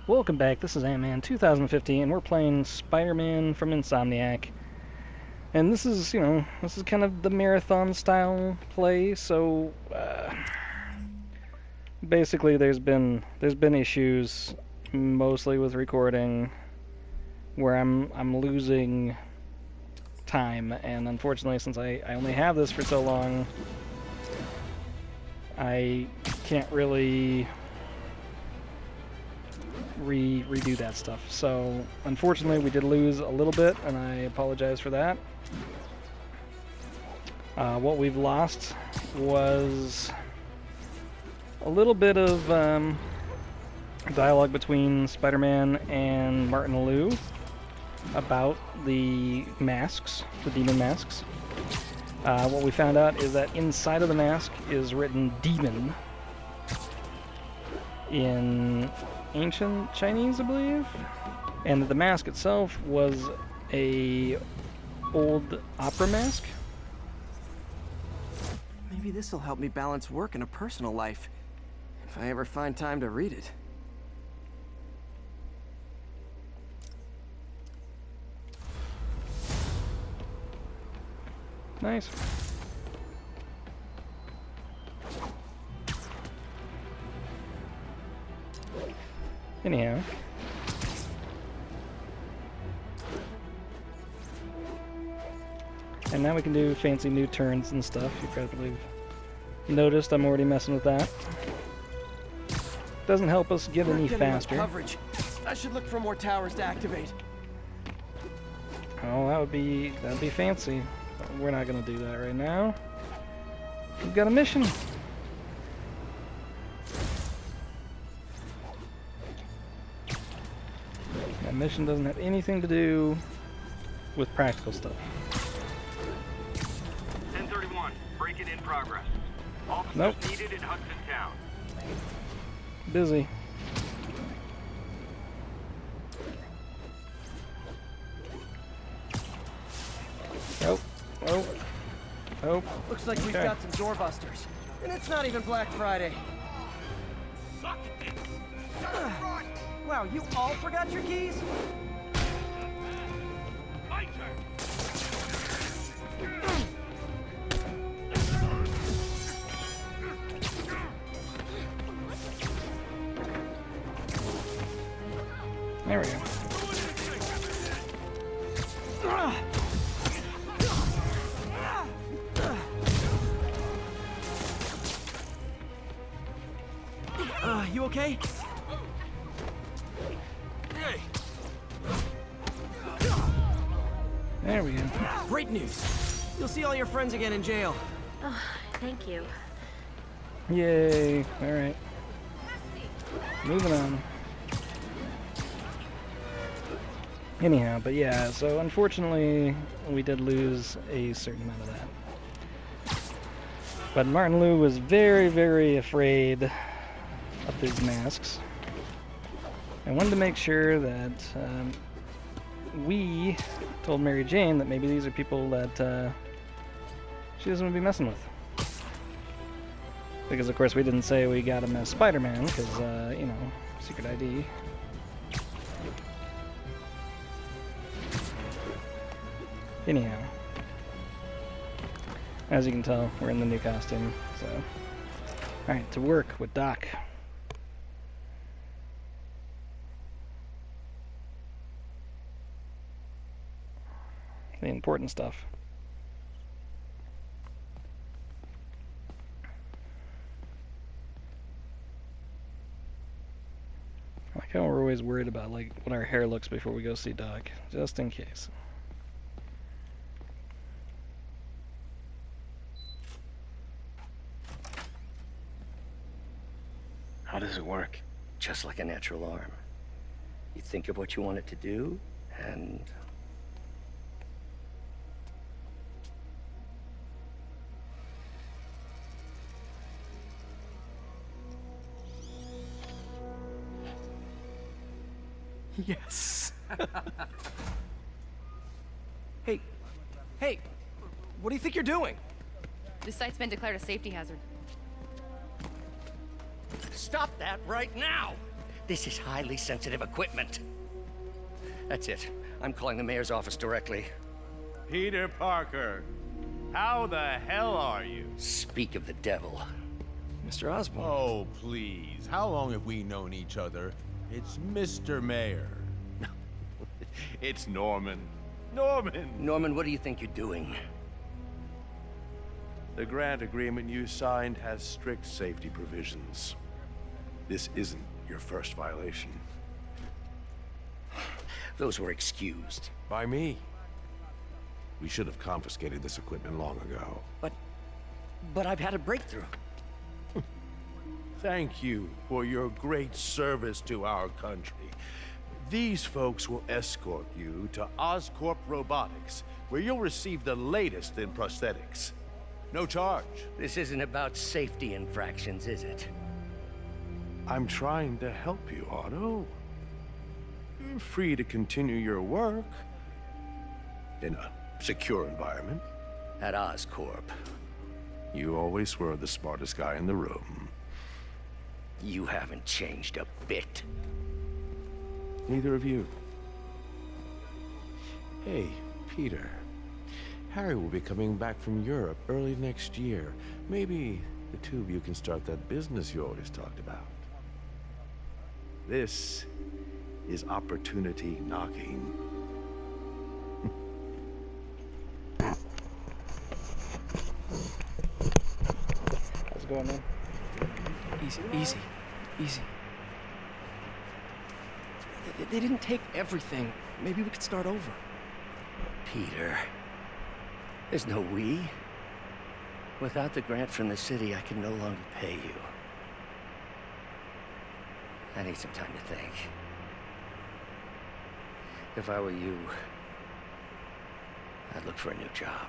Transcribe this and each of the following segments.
Welcome back, this is Ant-Man 2015, and we're playing Spider-Man from Insomniac. And this is, this is kind of the marathon style play, so basically there's been issues, mostly with recording, where I'm losing time, and unfortunately since I only have this for so long, I can't really redo that stuff. So unfortunately we did lose a little bit, and I apologize for that. What we've lost was a little bit of dialogue between Spider-Man and Martin Liu about the masks, the demon masks. What we found out is that inside of the mask is written demon in ancient Chinese, I believe, and that the mask itself was a old opera mask. Maybe this will help me balance work and a personal life, if I ever find time to read it. Nice. Anyhow. And now we can do fancy new turns and stuff. You probably noticed I'm already messing with that. Doesn't help us get any faster. Coverage. I should look for more towers to activate. Oh, that'd be fancy. But we're not gonna do that right now. We've got a mission. That mission doesn't have anything to do with practical stuff. 1031, break-in in progress. Officers Nope. needed in Hudson Town. Busy. Oh, oh, oh. Looks like we've got some doorbusters. And it's not even Black Friday. Wow, you all forgot your keys? My turn. There we go. You okay? Hey, There we go. Great news. You'll see all your friends again in jail. Oh, thank you. Yay. Alright. Moving on. Anyhow, but yeah, so unfortunately we did lose a certain amount of that. But Martin Liu was very, very afraid of these masks. I wanted to make sure that we told Mary Jane that maybe these are people that she doesn't want to be messing with. Because of course we didn't say we got him as Spider-Man, because, secret ID. Anyhow. As you can tell, we're in the new costume, so... Alright, to work with Doc. The important stuff. I like how we're always worried about like what our hair looks before we go see Doc, just in case. How does it work? Just like a natural arm. You think of what you want it to do, and... Yes. Hey, what do you think you're doing? This site's been declared a safety hazard. Stop that right now! This is highly sensitive equipment. That's it. I'm calling the mayor's office directly. Peter Parker, how the hell are you? Speak of the devil. Mr. Osborn. Oh, please. How long have we known each other? It's Mr. Mayor. It's Norman. Norman! Norman, what do you think you're doing? The grant agreement you signed has strict safety provisions. This isn't your first violation. Those were excused. By me. We should have confiscated this equipment long ago. But I've had a breakthrough. Thank you for your great service to our country. These folks will escort you to Oscorp Robotics, where you'll receive the latest in prosthetics. No charge. This isn't about safety infractions, is it? I'm trying to help you, Otto. You're free to continue your work in a secure environment. At Oscorp. You always were the smartest guy in the room. You haven't changed a bit. Neither of you. Hey, Peter. Harry will be coming back from Europe early next year. Maybe the two of you can start that business you always talked about. This is opportunity knocking. How's it going, man? Easy. They didn't take everything. Maybe we could start over. Peter. There's no we. Without the grant from the city, I can no longer pay you. I need some time to think. If I were you, I'd look for a new job.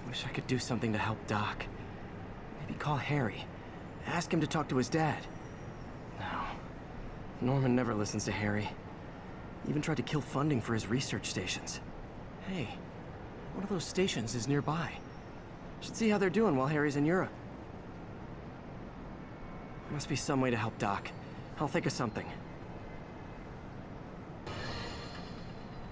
Wish I could do something to help Doc. Maybe call Harry. Ask him to talk to his dad. No. Norman never listens to Harry. Even tried to kill funding for his research stations. Hey, one of those stations is nearby. Should see how they're doing while Harry's in Europe. Must be some way to help Doc. I'll think of something.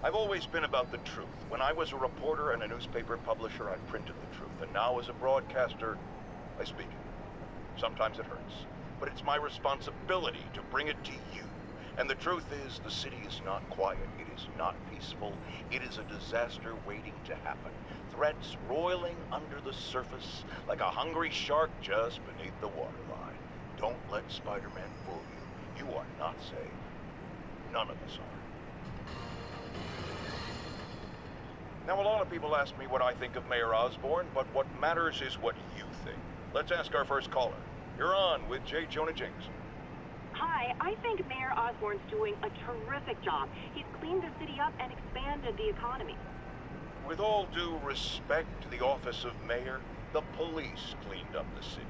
I've always been about the truth. When I was a reporter and a newspaper publisher, I printed the truth. And now as a broadcaster, I speak it. Sometimes it hurts. But it's my responsibility to bring it to you. And the truth is, the city is not quiet. It is not peaceful. It is a disaster waiting to happen. Threats roiling under the surface like a hungry shark just beneath the waterline. Don't let Spider-Man fool you. You are not safe. None of us are. Now, a lot of people ask me what I think of Mayor Osborn, but what matters is what you think. Let's ask our first caller. You're on with J. Jonah Jameson. Hi, I think Mayor Osborn's doing a terrific job. He's cleaned the city up and expanded the economy. With all due respect to the office of mayor, the police cleaned up the city,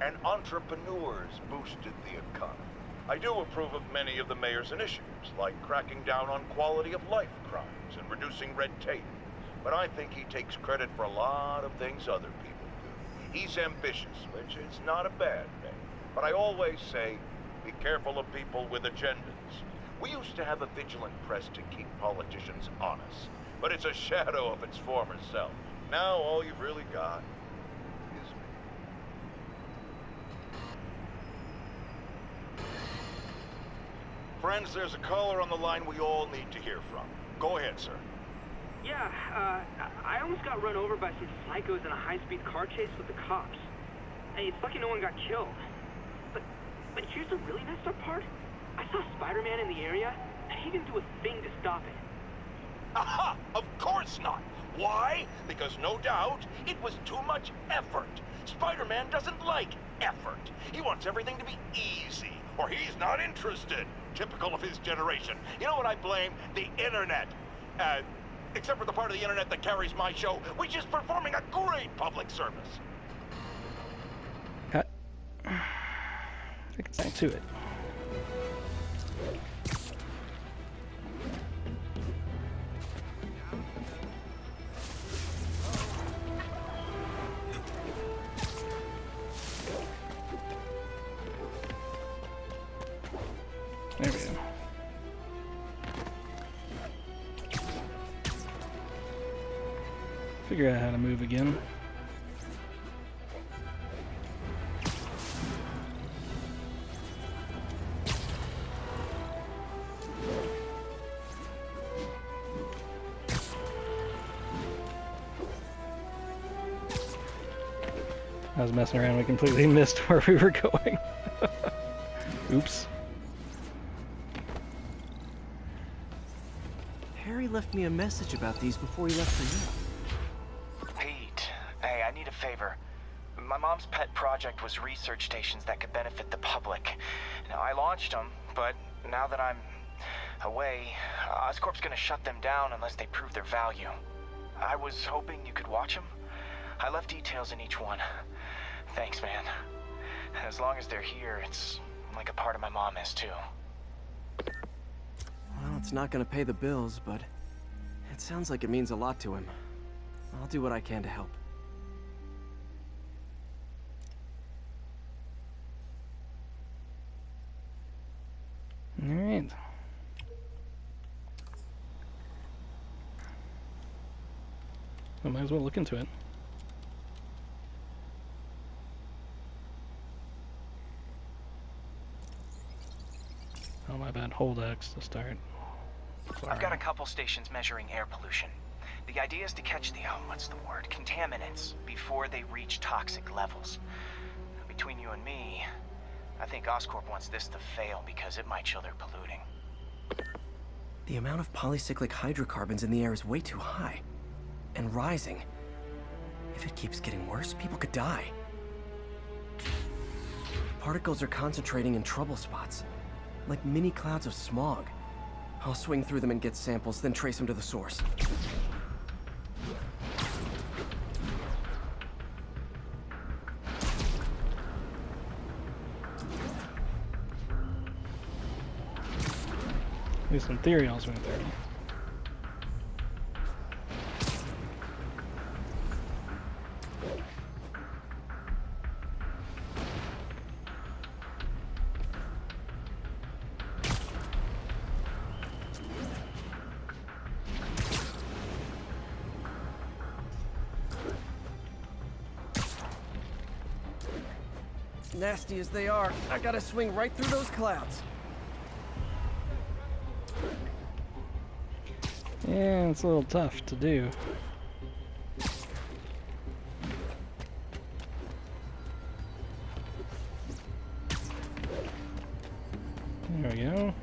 and entrepreneurs boosted the economy. I do approve of many of the mayor's initiatives, like cracking down on quality of life crimes and reducing red tape. But I think he takes credit for a lot of things other people do. He's ambitious, which is not a bad thing. But I always say, be careful of people with agendas. We used to have a vigilant press to keep politicians honest, but it's a shadow of its former self. Now all you've really got is me. Friends, there's a caller on the line we all need to hear from. Go ahead, sir. Yeah, I almost got run over by some psychos in a high-speed car chase with the cops. Hey, it's lucky no one got killed. But here's the really messed up part. I saw Spider-Man in the area, and he didn't do a thing to stop it. Aha! Of course not! Why? Because no doubt, it was too much effort. Spider-Man doesn't like effort. He wants everything to be easy, or he's not interested. typical of his generation. You know what I blame? The internet. Except for the part of the internet that carries my show, which is performing a great public service. Cut. I can back to it. There we go. Figure out how to move again. I was messing around, we completely missed where we were going. Oops. Harry left me a message about these before he left for you. Pete, hey, I need a favor. My mom's pet project was research stations that could benefit the public. Now, I launched them, but now that I'm away, Oscorp's gonna shut them down unless they prove their value. I was hoping you could watch them. I left details in each one. Thanks, man. As long as they're here, it's like a part of my mom is too. Well, it's not gonna pay the bills, but it sounds like it means a lot to him. I'll do what I can to help. Alright. I might as well look into it. Oh, my bad. Hold X to start. Sorry. I've got a couple stations measuring air pollution. The idea is to catch the, what's the word, contaminants before they reach toxic levels. Between you and me, I think Oscorp wants this to fail because it might show they're polluting. The amount of polycyclic hydrocarbons in the air is way too high. And rising. If it keeps getting worse, people could die. The particles are concentrating in trouble spots, like mini clouds of smog. I'll swing through them and get samples, then trace them to the source. At least in theory, I'll swing through. Nasty as they are, I gotta swing right through those clouds. Yeah, it's a little tough to do. There we go.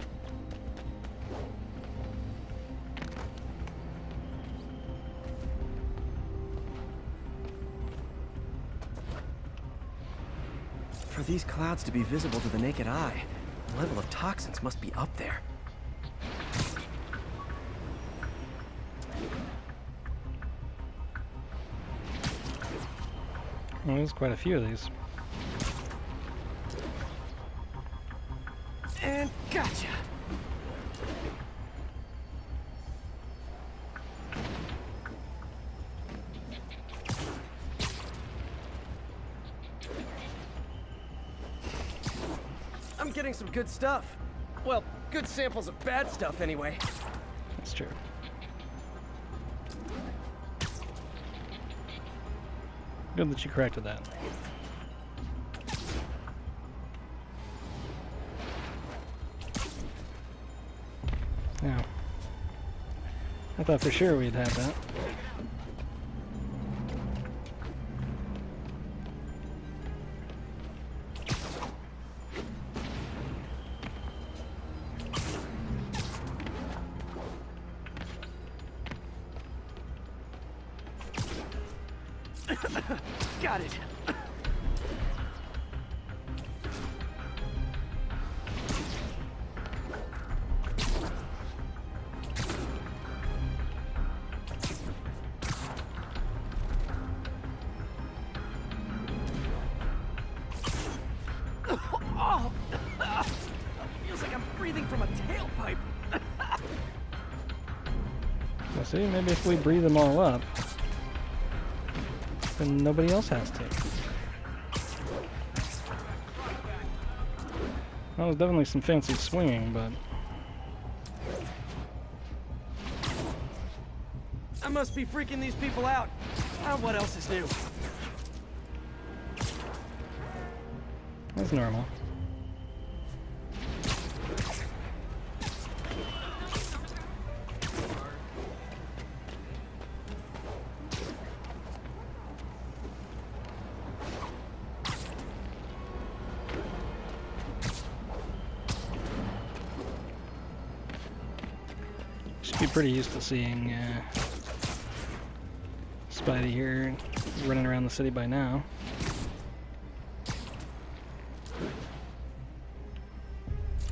For these clouds to be visible to the naked eye, the level of toxins must be up there. Well, there's quite a few of these. And gotcha! I'm getting some good stuff. Well, good samples of bad stuff anyway. That's true. Good that you corrected that. Now, I thought for sure we'd have that. Got it. Well, see, maybe if we breathe them all up, then nobody else has to. That was definitely some fancy swinging, but... I must be freaking these people out. What else is new? That's normal. Should be pretty used to seeing Spidey here running around the city by now.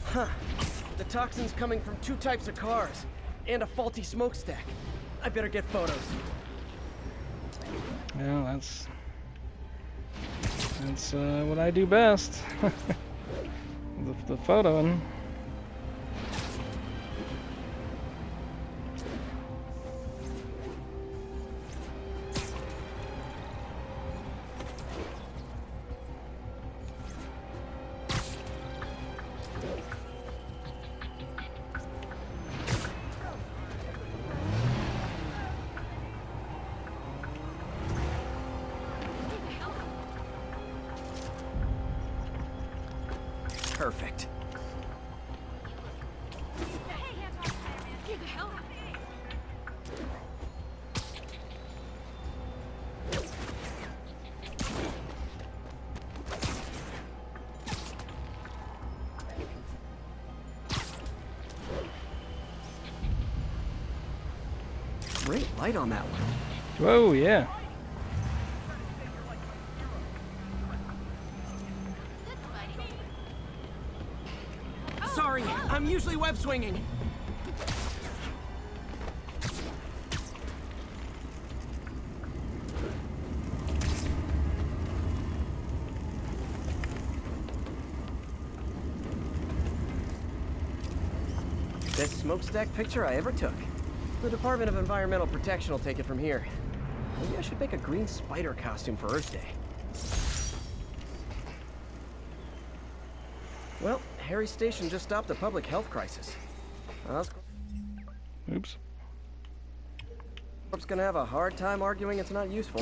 Huh. The toxin's coming from 2 types of cars and a faulty smokestack. I better get photos. Well, that's what I do best. the photoing. Perfect. Great light on that one. Whoa, yeah. Sorry, I'm usually web swinging. Best smokestack picture I ever took. The Department of Environmental Protection will take it from here. Maybe I should make a green spider costume for Earth Day. Well, Harry's station just stopped a public health crisis. Oops. Oscorp's gonna have a hard time arguing it's not useful.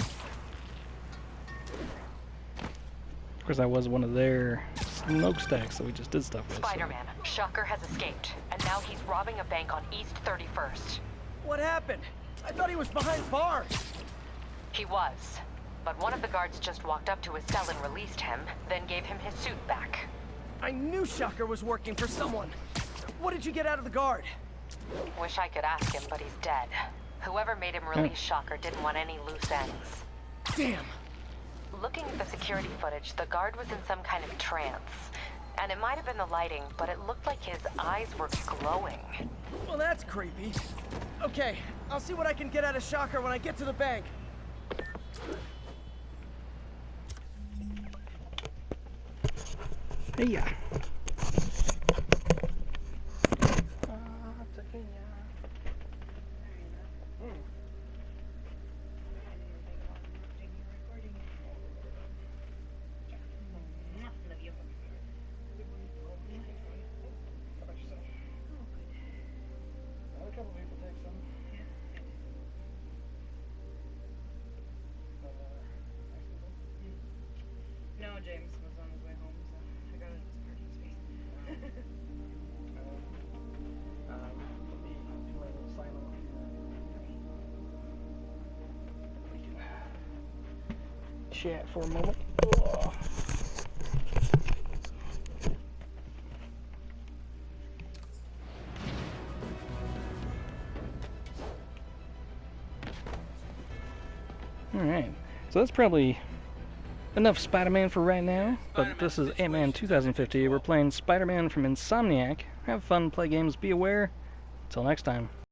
Of course, I was one of their smokestacks that we just did stuff with. Spider-Man, Shocker has escaped, and now he's robbing a bank on East 31st. What happened? I thought he was behind bars. He was, but one of the guards just walked up to his cell and released him, then gave him his suit back. I knew Shocker was working for someone. What did you get out of the guard? Wish I could ask him, but he's dead. Whoever made him release Shocker didn't want any loose ends. Damn. Looking at the security footage, the guard was in some kind of trance. And it might have been the lighting, but it looked like his eyes were glowing. Well, that's creepy. Okay, I'll see what I can get out of Shocker when I get to the bank. Hey, yeah. No, James was on his way home, so I got his parking space. We can chat for a moment. Oh. Alright, so that's probably enough Spider-Man for right now, but this is Ant-Man 2050. We're playing Spider-Man from Insomniac. Have fun, play games, be aware. Until next time.